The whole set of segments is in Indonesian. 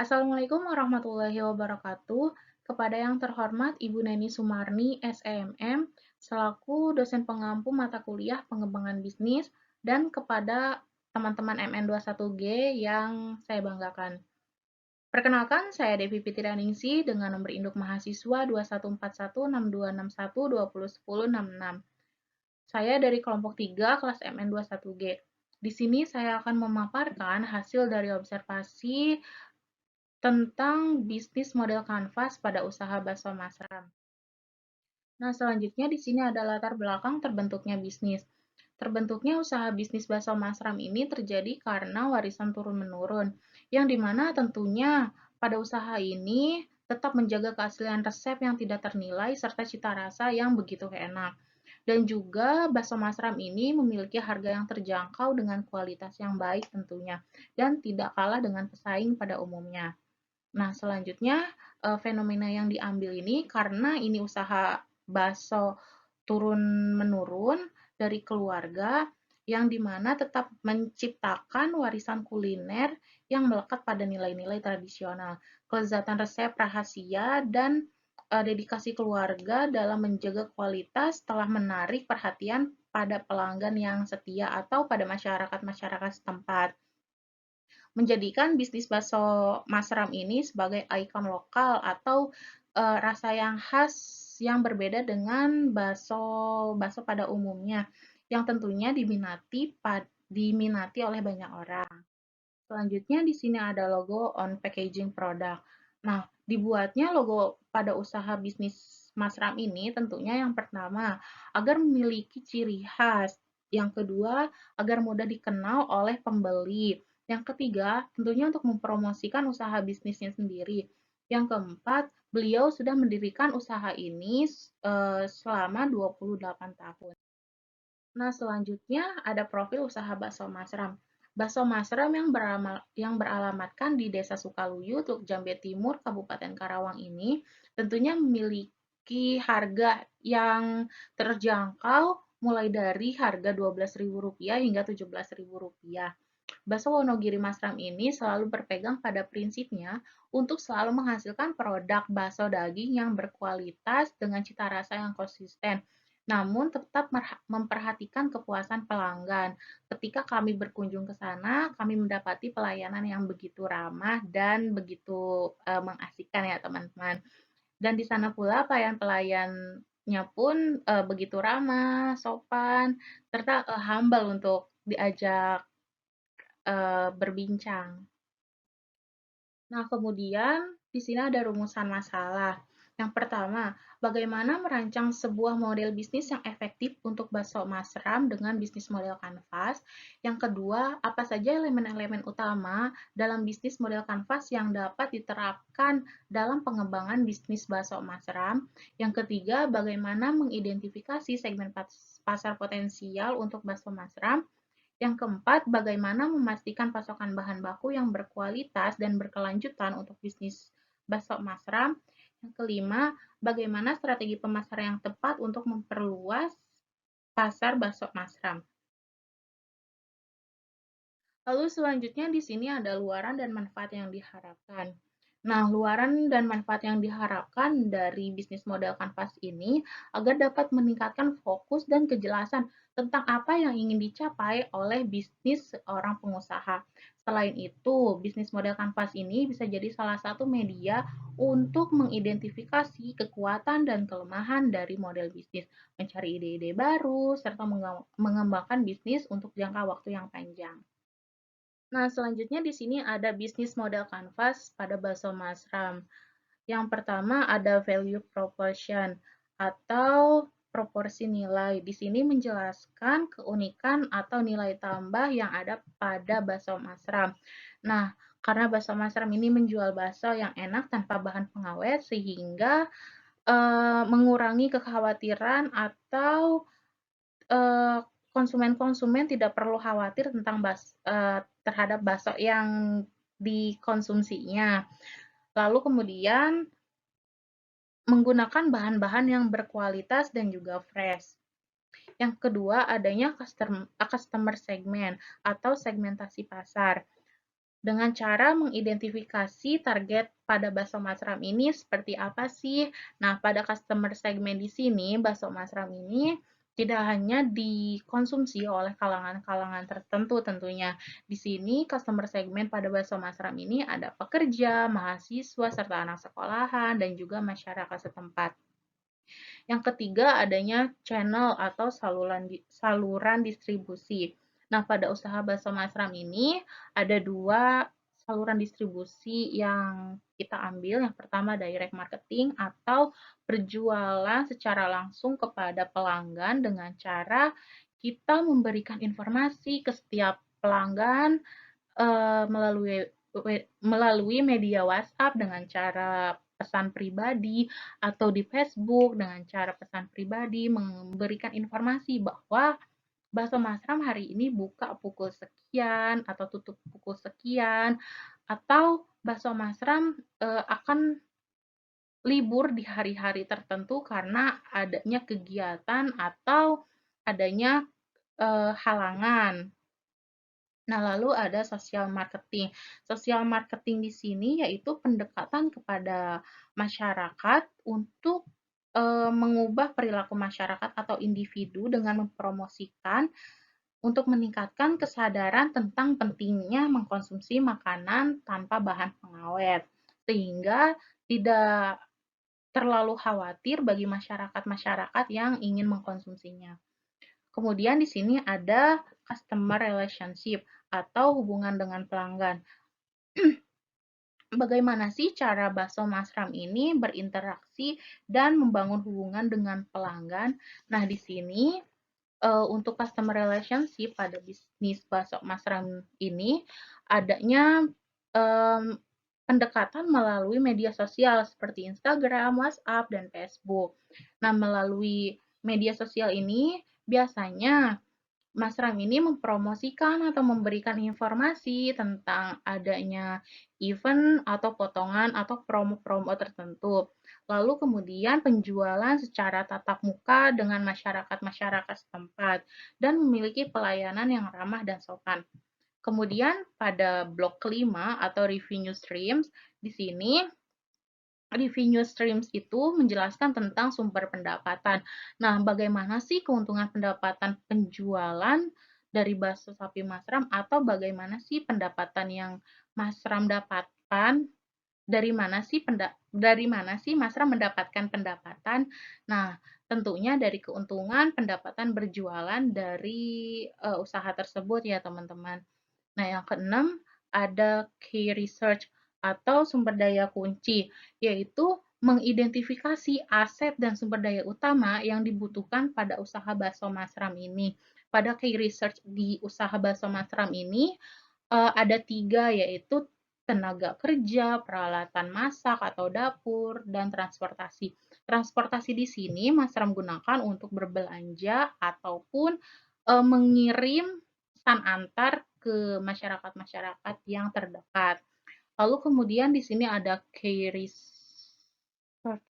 Assalamualaikum warahmatullahi wabarakatuh. Kepada yang terhormat Ibu Neni Sumarni, SEMM, selaku dosen pengampu mata kuliah pengembangan bisnis, dan kepada teman-teman MN21G yang saya banggakan. Perkenalkan, saya Devi Fitrianingsi dengan nomor induk mahasiswa 21416261201066. Saya dari kelompok 3 kelas MN21G. Di sini saya akan memaparkan hasil dari observasi tentang bisnis model kanvas pada usaha bakso Masram. Nah, selanjutnya di sini ada latar belakang terbentuknya bisnis. Terbentuknya usaha bisnis bakso Masram ini terjadi karena warisan turun-menurun, yang dimana tentunya pada usaha ini tetap menjaga keaslian resep yang tidak ternilai serta cita rasa yang begitu enak. Dan juga bakso Masram ini memiliki harga yang terjangkau dengan kualitas yang baik tentunya, dan tidak kalah dengan pesaing pada umumnya. Nah, selanjutnya fenomena yang diambil ini karena ini usaha bakso turun-menurun dari keluarga yang dimana tetap menciptakan warisan kuliner yang melekat pada nilai-nilai tradisional, kelezatan resep rahasia, dan dedikasi keluarga dalam menjaga kualitas telah menarik perhatian pada pelanggan yang setia atau pada masyarakat-masyarakat setempat, menjadikan bisnis bakso Masram ini sebagai ikon lokal atau rasa yang khas yang berbeda dengan bakso bakso pada umumnya yang tentunya diminati oleh banyak orang. Selanjutnya di sini ada logo on packaging product. Nah, dibuatnya logo pada usaha bisnis Masram ini tentunya yang pertama agar memiliki ciri khas, yang kedua agar mudah dikenal oleh pembeli, yang ketiga tentunya untuk mempromosikan usaha bisnisnya sendiri, yang keempat beliau sudah mendirikan usaha ini selama 28 tahun. Nah, selanjutnya ada profil usaha bakso Masram. Bakso Masram yang beralamatkan di Desa Sukaluyu, Teluk Jambe Timur, Kabupaten Karawang ini tentunya memiliki harga yang terjangkau mulai dari harga Rp12.000 hingga Rp17.000. Bakso Wonogiri Masram ini selalu berpegang pada prinsipnya untuk selalu menghasilkan produk bakso daging yang berkualitas dengan cita rasa yang konsisten, namun tetap memperhatikan kepuasan pelanggan. Ketika kami berkunjung ke sana, kami mendapati pelayanan yang begitu ramah dan begitu mengasihkan ya teman-teman. Dan di sana pula pelayan-pelayannya pun begitu ramah, sopan, serta humble untuk diajak berbincang. Nah, kemudian di sini ada rumusan masalah. Yang pertama, bagaimana merancang sebuah model bisnis yang efektif untuk bakso Masram dengan bisnis model kanvas. Yang kedua, apa saja elemen-elemen utama dalam bisnis model kanvas yang dapat diterapkan dalam pengembangan bisnis bakso Masram. Yang ketiga, bagaimana mengidentifikasi segmen pasar potensial untuk bakso Masram. Yang keempat, bagaimana memastikan pasokan bahan baku yang berkualitas dan berkelanjutan untuk bisnis bakso Masram. Yang kelima, bagaimana strategi pemasaran yang tepat untuk memperluas pasar bakso Masram. Lalu selanjutnya di sini ada luaran dan manfaat yang diharapkan. Nah, luaran dan manfaat yang diharapkan dari bisnis model kanvas ini agar dapat meningkatkan fokus dan kejelasan tentang apa yang ingin dicapai oleh bisnis seorang pengusaha. Selain itu, bisnis model kanvas ini bisa jadi salah satu media untuk mengidentifikasi kekuatan dan kelemahan dari model bisnis, mencari ide-ide baru, serta mengembangkan bisnis untuk jangka waktu yang panjang. Nah, selanjutnya di sini ada bisnis model kanvas pada bakso Masram. Yang pertama ada value proportion atau proporsi nilai. Di sini menjelaskan keunikan atau nilai tambah yang ada pada bakso Masram. Nah, karena bakso Masram ini menjual bakso yang enak tanpa bahan pengawet sehingga mengurangi kekhawatiran atau eh, konsumen-konsumen tidak perlu khawatir tentang terhadap bakso yang dikonsumsinya. Lalu kemudian menggunakan bahan-bahan yang berkualitas dan juga fresh. Yang kedua, adanya customer segment atau segmentasi pasar. dengan cara mengidentifikasi target pada bakso masram ini seperti apa sih. Nah, pada customer segment di sini, bakso masram ini tidak hanya dikonsumsi oleh kalangan-kalangan tertentu tentunya. Di sini customer segment pada bakso masram ini ada pekerja, mahasiswa, serta anak sekolahan, dan juga masyarakat setempat. Yang ketiga, adanya channel atau saluran distribusi. Nah, pada usaha bakso masram ini ada dua saluran distribusi yang kita ambil. Yang pertama direct marketing atau berjualan secara langsung kepada pelanggan dengan cara kita memberikan informasi ke setiap pelanggan melalui melalui media WhatsApp dengan cara pesan pribadi atau di Facebook dengan cara pesan pribadi memberikan informasi bahwa bakso masram hari ini buka pukul sekian atau tutup pukul sekian atau bakso masram akan libur di hari-hari tertentu karena adanya kegiatan atau adanya halangan. Nah, lalu ada social marketing. Social marketing di sini yaitu pendekatan kepada masyarakat untuk mengubah perilaku masyarakat atau individu dengan mempromosikan untuk meningkatkan kesadaran tentang pentingnya mengkonsumsi makanan tanpa bahan pengawet, sehingga tidak terlalu khawatir bagi masyarakat-masyarakat yang ingin mengkonsumsinya. Kemudian di sini ada customer relationship atau hubungan dengan pelanggan. Bagaimana sih cara bakso masram ini berinteraksi dan membangun hubungan dengan pelanggan? Nah, di sini untuk customer relationship pada bisnis bakso masram ini adanya pendekatan melalui media sosial seperti Instagram, WhatsApp, dan Facebook. Nah, melalui media sosial ini biasanya Masram ini mempromosikan atau memberikan informasi tentang adanya event atau potongan atau promo-promo tertentu. Lalu kemudian penjualan secara tatap muka dengan masyarakat-masyarakat setempat dan memiliki pelayanan yang ramah dan sopan. Kemudian pada blok kelima atau revenue streams, di sini revenue streams itu menjelaskan tentang sumber pendapatan. Nah, bagaimana sih keuntungan pendapatan penjualan dari bakso sapi masram atau bagaimana sih pendapatan yang masram dapatkan? Dari mana sih masram mendapatkan pendapatan? Nah, tentunya dari keuntungan pendapatan berjualan dari usaha tersebut ya, teman-teman. Nah, yang keenam ada key research atau sumber daya kunci, yaitu mengidentifikasi aset dan sumber daya utama yang dibutuhkan pada usaha bakso masram ini. Pada key research di usaha bakso masram ini ada tiga, yaitu tenaga kerja, peralatan masak atau dapur, dan transportasi. Transportasi di sini masram gunakan untuk berbelanja ataupun mengirim pesan antar ke masyarakat-masyarakat yang terdekat. Lalu kemudian di sini ada key research.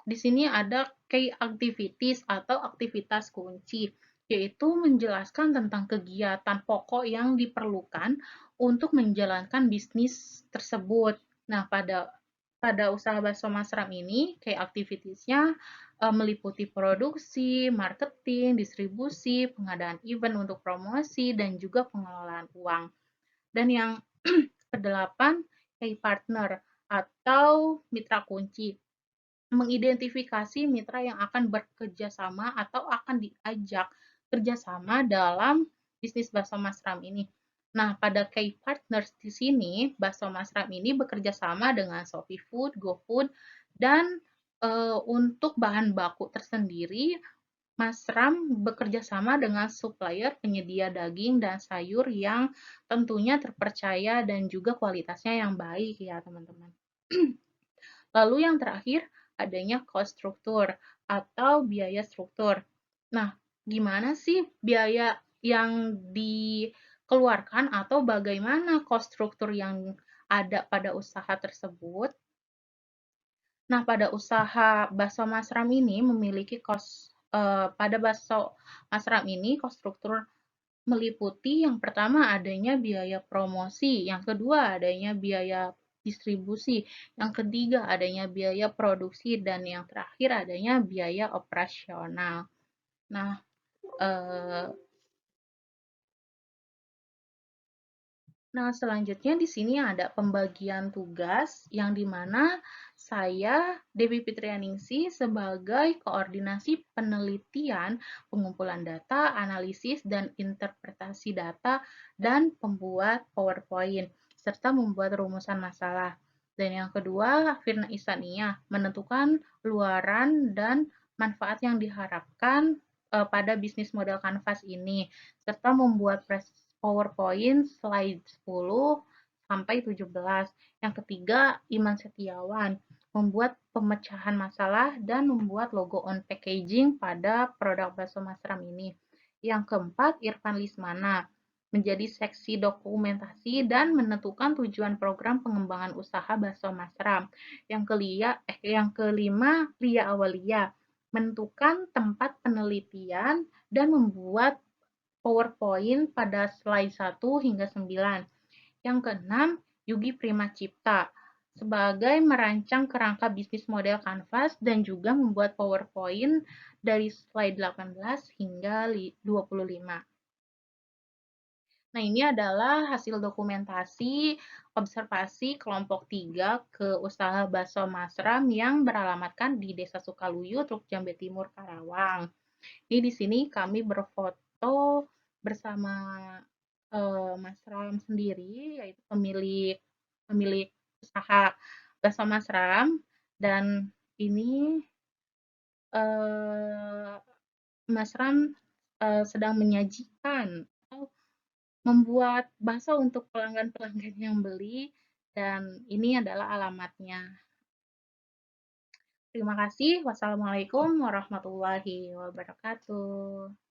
Di sini ada key activities atau aktivitas kunci, yaitu menjelaskan tentang kegiatan pokok yang diperlukan untuk menjalankan bisnis tersebut. Nah, pada usaha bakso masram ini, key activities-nya meliputi produksi, marketing, distribusi, pengadaan event untuk promosi, dan juga pengelolaan uang. Dan yang kedelapan, key partner atau mitra kunci, mengidentifikasi mitra yang akan bekerja sama atau akan diajak kerjasama dalam bisnis bakso masram ini. Nah, pada key partners di sini, bakso masram ini bekerja sama dengan Shopee Food, GoFood, dan untuk bahan baku tersendiri, Masram bekerja sama dengan supplier penyedia daging dan sayur yang tentunya terpercaya dan juga kualitasnya yang baik ya, teman-teman. Lalu yang terakhir, adanya cost struktur atau biaya struktur. Nah, gimana sih biaya yang dikeluarkan atau bagaimana cost struktur yang ada pada usaha tersebut? Nah, pada usaha bakso masram ini memiliki pada bakso masram ini cost struktur meliputi yang pertama adanya biaya promosi, yang kedua adanya biaya distribusi, yang ketiga adanya biaya produksi, dan yang terakhir adanya biaya operasional. Nah, eh, selanjutnya di sini ada pembagian tugas yang dimana saya, Dewi Fitrianingsih, sebagai koordinasi penelitian, pengumpulan data, analisis, dan interpretasi data, dan pembuat PowerPoint, serta membuat rumusan masalah. Dan yang kedua, Firna Isania, menentukan luaran dan manfaat yang diharapkan pada bisnis model Canvas ini, serta membuat PowerPoint slide 10 sampai 17. Yang ketiga, Iman Setiawan, membuat pemecahan masalah dan membuat logo on packaging pada produk bakso Masram ini. Yang keempat, Irfan Lismana, menjadi seksi dokumentasi dan menentukan tujuan program pengembangan usaha bakso Masram. Yang kelima, Lia Awalia, menentukan tempat penelitian dan membuat PowerPoint pada slide 1 hingga 9. Yang keenam, Yugi Primacipta sebagai merancang kerangka bisnis model Canvas dan juga membuat PowerPoint dari slide 18 hingga 25. Nah, ini adalah hasil dokumentasi observasi kelompok 3 ke usaha bakso Masram yang beralamatkan di Desa Sukaluyu, Truk Jambe Timur, Karawang. Ini di sini kami berfoto bersama Mas Ram sendiri, yaitu pemilik pemilik usaha bakso Mas Ram, dan ini eh, Mas Ram sedang menyajikan atau membuat bakso untuk pelanggan-pelanggan yang beli, dan ini adalah alamatnya. Terima kasih. Wassalamualaikum warahmatullahi wabarakatuh.